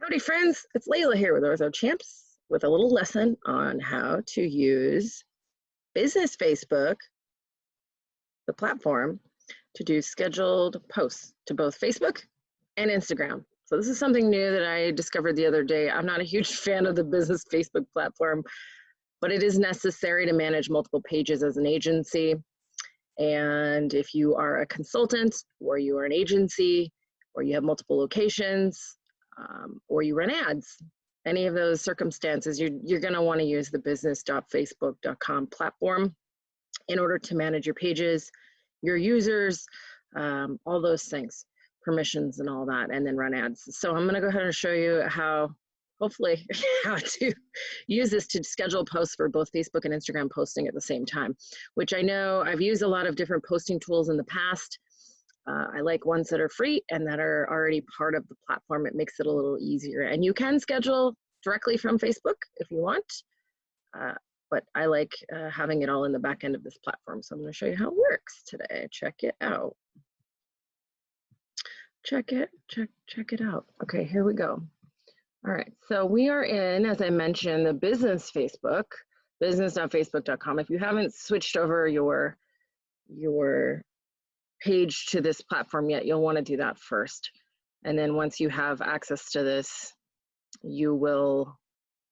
Howdy friends, it's Layla here with Ortho Champs with a little lesson on how to use Business Facebook, the platform, to do scheduled posts to both Facebook and Instagram. So this is something new that I discovered the other day. I'm not a huge fan of the Business Facebook platform, but it is necessary to manage multiple pages as an agency. And if you are a consultant or you are an agency or you have multiple locations, or you run ads, any of those circumstances, you're going to want to use the business.facebook.com platform in order to manage your pages, your users, all those things, permissions and all that, and then run ads. So I'm going to go ahead and show you how, hopefully, how to use this to schedule posts for both Facebook and Instagram posting at the same time, which I know I've used a lot of different posting tools in the past. I like ones that are free and that are already part of the platform. It makes it a little easier. And you can schedule directly from Facebook if you want, but I like having it all in the back end of this platform. So I'm going to show you how it works today. Check it out. Check it out. Okay, here we go. All right, so we are in, as I mentioned, the business Facebook, business.facebook.com. If you haven't switched over your page to this platform yet, you'll want to do that first. And then once you have access to this, you will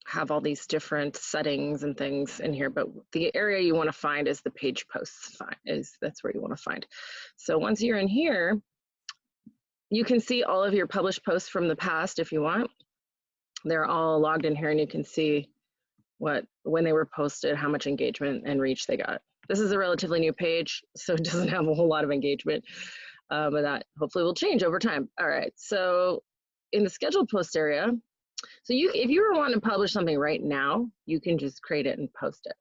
have all these different settings and things in here. But the area you want to find is the page posts. That's where you want to find. So once you're in here, you can see all of your published posts from the past if you want. They're all logged in here, and you can see when they were posted, how much engagement and reach they got. This is a relatively new page, so it doesn't have a whole lot of engagement, but that hopefully will change over time. All right, so in the scheduled post area, so if you were wanting to publish something right now, you can just create it and post it.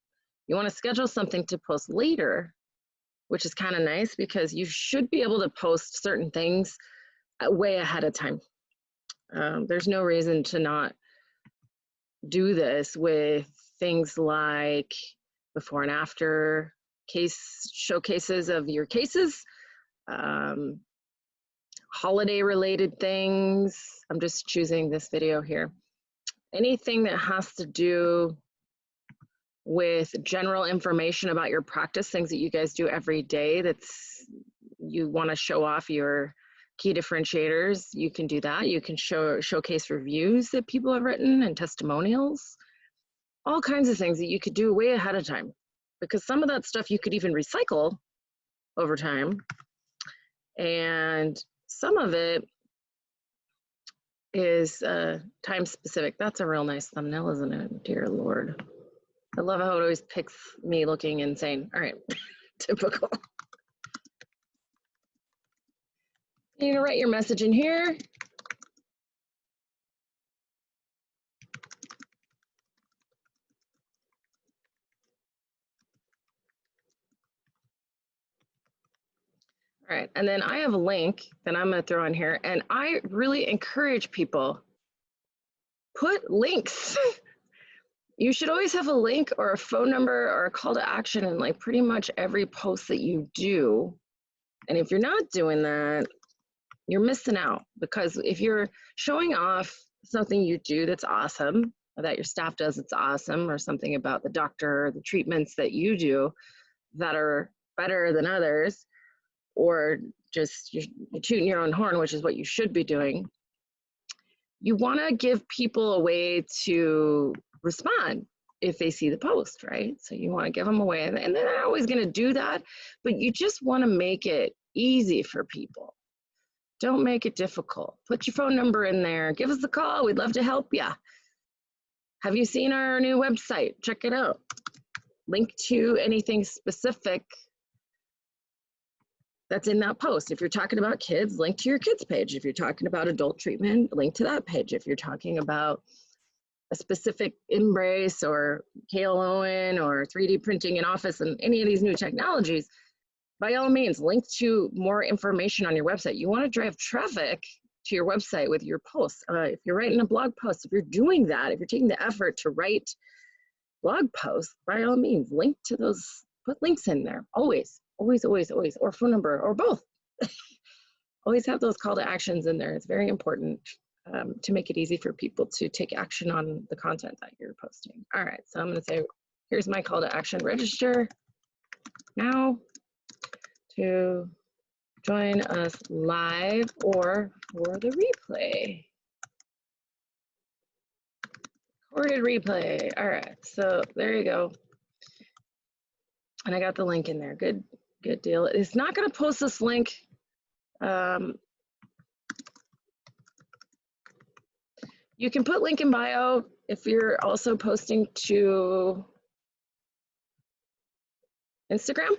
You want to schedule something to post later, which is kind of nice because you should be able to post certain things way ahead of time. There's no reason to not do this with things like before and after showcases of your cases, holiday related things. I'm just choosing this video here. Anything that has to do with general information about your practice, things that you guys do every day you want to show off your key differentiators, you can do that. You can showcase reviews that people have written and testimonials. All kinds of things that you could do way ahead of time, because some of that stuff you could even recycle over time, and some of it is time specific. That's a real nice thumbnail, isn't it? Dear Lord. I love how it always picks me looking insane. All right, typical. You're gonna write your message in here. All right, and then I have a link that I'm going to throw in here, and I really encourage people, put links. You should always have a link or a phone number or a call to action in like pretty much every post that you do. And if you're not doing that, you're missing out, because if you're showing off something you do that's awesome, or that your staff does that's awesome, or something about the doctor, the treatments that you do that are better than others, or just you're tooting your own horn, which is what you should be doing, you want to give people a way to respond if they see the post, right? So you want to give them a way, and they're not always going to do that, but you just want to make it easy for people. Don't make it difficult. Put your phone number in there. Give us a call. We'd love to help you. Have you seen our new website? Check it out. Link to anything specific that's in that post. If you're talking about kids, link to your kids page. If you're talking about adult treatment, link to that page. If you're talking about a specific Embrace or KLON or 3D printing in Office and any of these new technologies, by all means, link to more information on your website. You want to drive traffic to your website with your posts. If you're writing a blog post, if you're doing that, if you're taking the effort to write blog posts, by all means, link to those, put links in there, always. Always, always, always, or phone number, or both. Always have those call to actions in there. It's very important. to make it easy for people to take action on the content that you're posting. All right, so I'm going to say, here's my call to action. Register now to join us live or for the replay. Recorded replay. All right, so there you go. And I got the link in there. Good deal. It's not going to post this link. You can put link in bio if you're also posting to Instagram.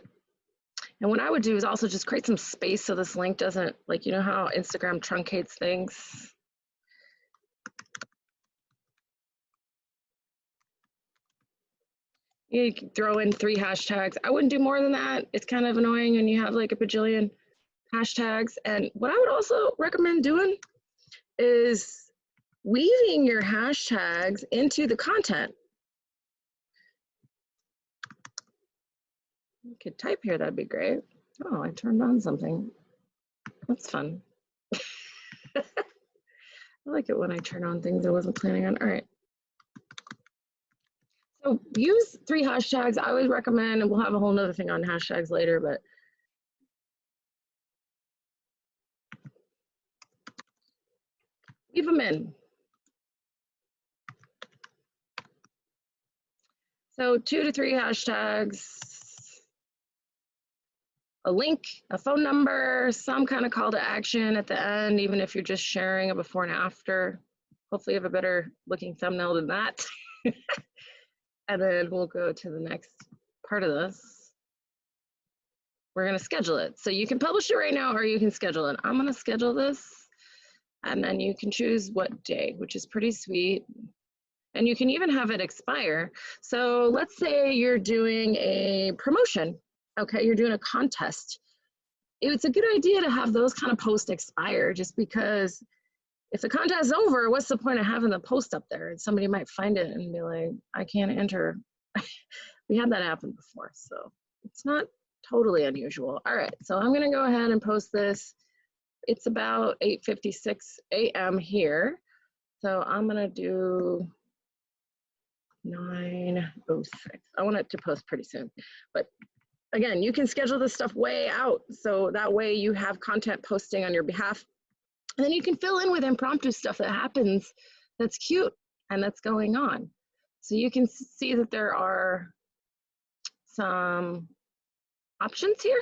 And what I would do is also just create some space so this link doesn't, like, you know how Instagram truncates things? You can throw in 3 hashtags. I wouldn't do more than that. It's kind of annoying when you have like a bajillion hashtags. And what I would also recommend doing is weaving your hashtags into the content. You could type here, that'd be great. Oh, I turned on something. That's fun. I like it when I turn on things I wasn't planning on. All right. So use 3 hashtags. I always recommend, and we'll have a whole nother thing on hashtags later, but weave them in. So 2 to 3 hashtags, a link, a phone number, some kind of call to action at the end, even if you're just sharing a before and after. Hopefully you have a better looking thumbnail than that. And then we'll go to the next part of this. We're going to schedule it. So you can publish it right now or you can schedule it. I'm going to schedule this and then you can choose what day, which is pretty sweet. And you can even have it expire. So let's say you're doing a promotion. Okay, you're doing a contest. It's a good idea to have those kind of posts expire just because if the contest is over, what's the point of having the post up there? And somebody might find it and be like, I can't enter. We had that happen before, so it's not totally unusual. All right, so I'm gonna go ahead and post this. It's about 8:56 a.m. here. So I'm gonna do 9:06. I want it to post pretty soon, but again, you can schedule this stuff way out. So that way you have content posting on your behalf. And then you can fill in with impromptu stuff that happens that's cute and that's going on. So you can see that there are some options here.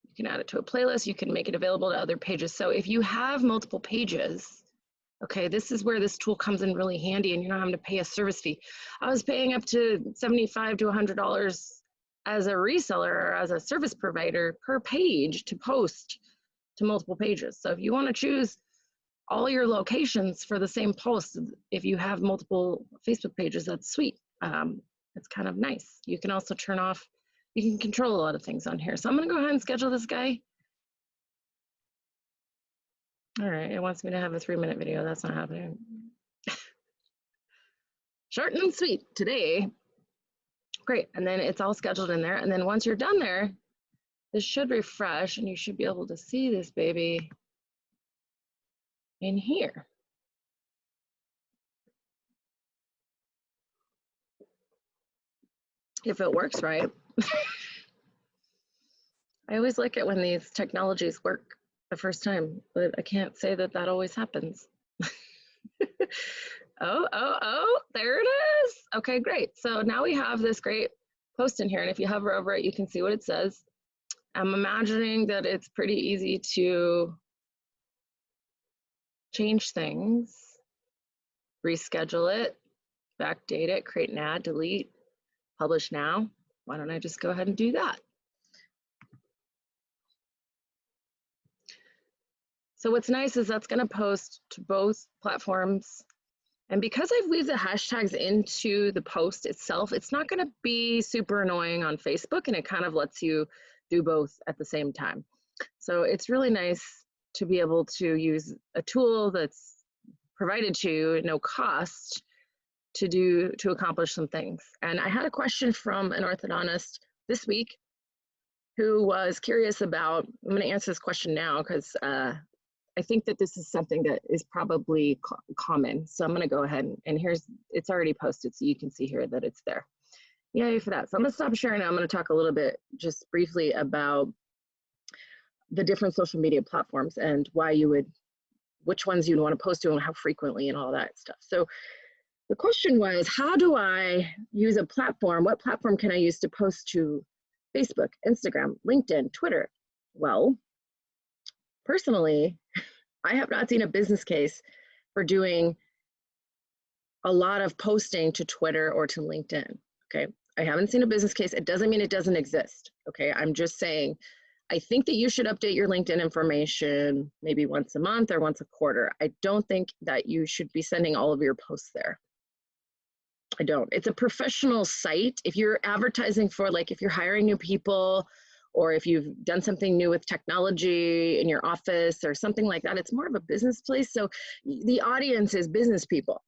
You can add it to a playlist. You can make it available to other pages. So if you have multiple pages, okay, this is where this tool comes in really handy and you're not having to pay a service fee. I was paying up to $75 to $100 as a reseller or as a service provider per page to post to multiple pages. So if you want to choose all your locations for the same post, if you have multiple Facebook pages, that's sweet. It's kind of nice. You can also turn off, you can control a lot of things on here. So I'm going to go ahead and schedule this guy. All right, it wants me to have a 3-minute video. That's not happening. Short and sweet today. Great, and then it's all scheduled in there. And then once you're done there, this should refresh and you should be able to see this baby in here. If it works right. I always like it when these technologies work the first time, but I can't say that that always happens. Oh, there it is. Okay, great. So now we have this great post in here, and if you hover over it, you can see what it says. I'm imagining that it's pretty easy to change things, reschedule it, backdate it, create an ad, delete, publish now. Why don't I just go ahead and do that? So what's nice is that's going to post to both platforms. And because I've weaved the hashtags into the post itself, it's not going to be super annoying on Facebook, and it kind of lets you do both at the same time. So it's really nice to be able to use a tool that's provided to you at no cost to accomplish some things. And I had a question from an orthodontist this week who was curious about, I'm going to answer this question now because I think that this is something that is probably common. So I'm going to go ahead and it's already posted. So you can see here that it's there. Yay for that. So I'm going to stop sharing. I'm going to talk a little bit just briefly about the different social media platforms and which ones you'd want to post to and how frequently and all that stuff. So the question was, how do I use a platform? What platform can I use to post to Facebook, Instagram, LinkedIn, Twitter? Well, personally, I have not seen a business case for doing a lot of posting to Twitter or to LinkedIn, okay? I haven't seen a business case. It doesn't mean it doesn't exist, okay? I'm just saying, I think that you should update your LinkedIn information maybe once a month or once a quarter. I don't think that you should be sending all of your posts there. I don't. It's a professional site. If you're advertising for, like, if you're hiring new people, or if you've done something new with technology in your office or something like that, it's more of a business place. So the audience is business people,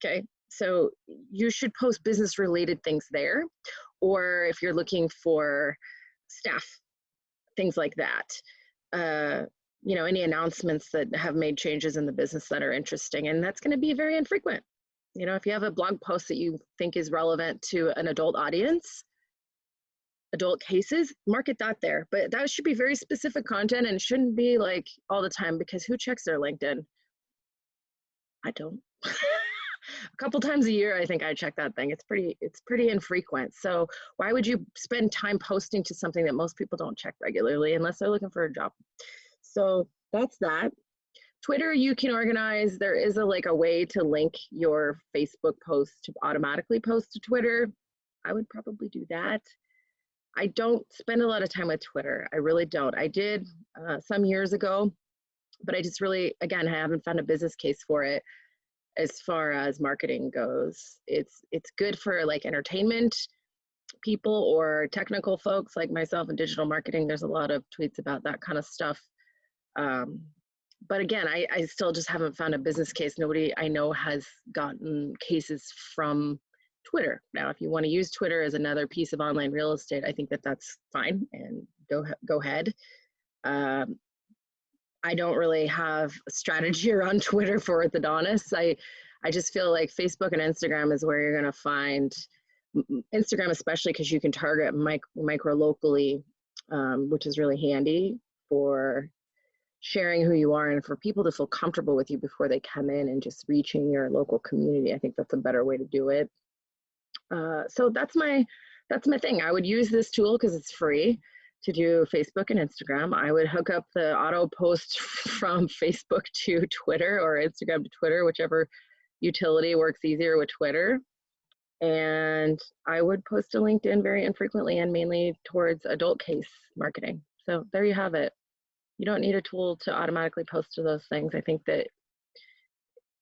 okay? So you should post business related things there. Or if you're looking for staff, things like that. You know, any announcements that have made changes in the business that are interesting, and that's going to be very infrequent. You know, if you have a blog post that you think is relevant to an adult audience, adult cases, market that there. But that should be very specific content and shouldn't be like all the time, because who checks their LinkedIn? I don't. A couple times a year, I think I check that thing. It's pretty infrequent. So why would you spend time posting to something that most people don't check regularly unless they're looking for a job? So that's that. Twitter, you can organize. There is a way to link your Facebook post to automatically post to Twitter. I would probably do that. I don't spend a lot of time with Twitter. I really don't. I did some years ago, but I just really, again, I haven't found a business case for it as far as marketing goes. It's good for like entertainment people or technical folks like myself in digital marketing. There's a lot of tweets about that kind of stuff. But again, I still just haven't found a business case. Nobody I know has gotten cases from Twitter. Now, if you want to use Twitter as another piece of online real estate, I think that that's fine, and go ahead. I don't really have a strategy around Twitter for orthodontists. I just feel like Facebook and Instagram is where you're going to find, Instagram especially because you can target micro locally, which is really handy for sharing who you are and for people to feel comfortable with you before they come in and just reaching your local community. I think that's a better way to do it. So that's my thing. I would use this tool because it's free to do Facebook and Instagram. I would hook up the auto post from Facebook to Twitter or Instagram to Twitter, whichever utility works easier with Twitter. And I would post to LinkedIn very infrequently and mainly towards adult case marketing. So there you have it. You don't need a tool to automatically post to those things. I think that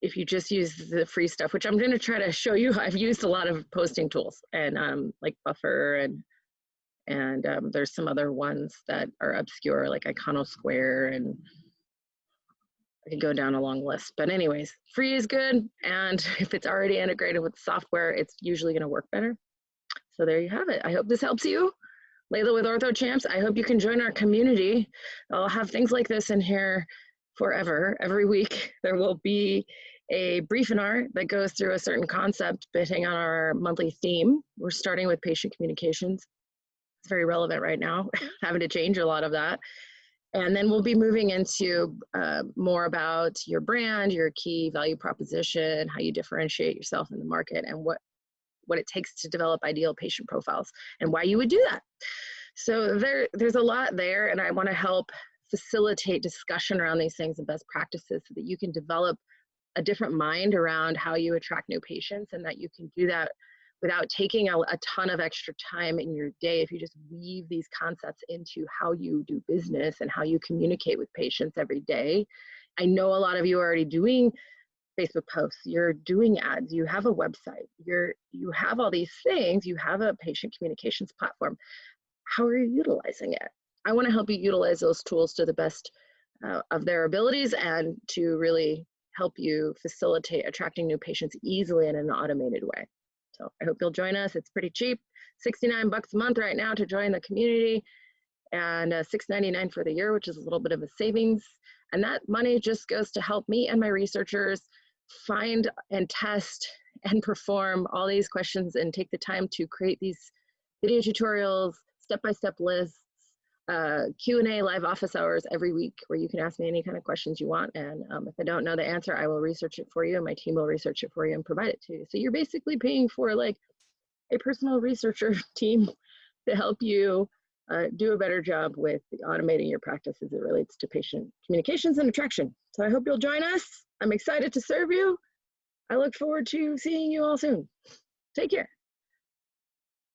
if you just use the free stuff, which I'm going to try to show you, I've used a lot of posting tools and like Buffer and there's some other ones that are obscure like Iconosquare, and I could go down a long list. But anyways, free is good. And if it's already integrated with software, it's usually going to work better. So there you have it. I hope this helps you. Layla with Ortho Champs, I hope you can join our community. I'll have things like this in here forever. Every week there will be a briefinar that goes through a certain concept betting on our monthly theme. We're starting with patient communications. It's very relevant right now, having to change a lot of that. And then we'll be moving into more about your brand, your key value proposition, how you differentiate yourself in the market, and what it takes to develop ideal patient profiles and why you would do that. So there's a lot there, and I want to help facilitate discussion around these things and best practices so that you can develop a different mind around how you attract new patients, and that you can do that without taking a ton of extra time in your day if you just weave these concepts into how you do business and how you communicate with patients every day. I know a lot of you are already doing Facebook posts, you're doing ads, you have a website, you have all these things, you have a patient communications platform. How are you utilizing it? I want to help you utilize those tools to the best of their abilities and to really help you facilitate attracting new patients easily in an automated way. So I hope you'll join us. It's pretty cheap, $69 a month right now to join the community, and $6.99 for the year, which is a little bit of a savings. And that money just goes to help me and my researchers find and test and perform all these questions and take the time to create these video tutorials, step-by-step lists, Q&A live office hours every week where you can ask me any kind of questions you want. And if I don't know the answer, I will research it for you and my team will research it for you and provide it to you. So you're basically paying for like a personal researcher team to help you do a better job with automating your practice as it relates to patient communications and attraction. So I hope you'll join us. I'm excited to serve you. I look forward to seeing you all soon. Take care.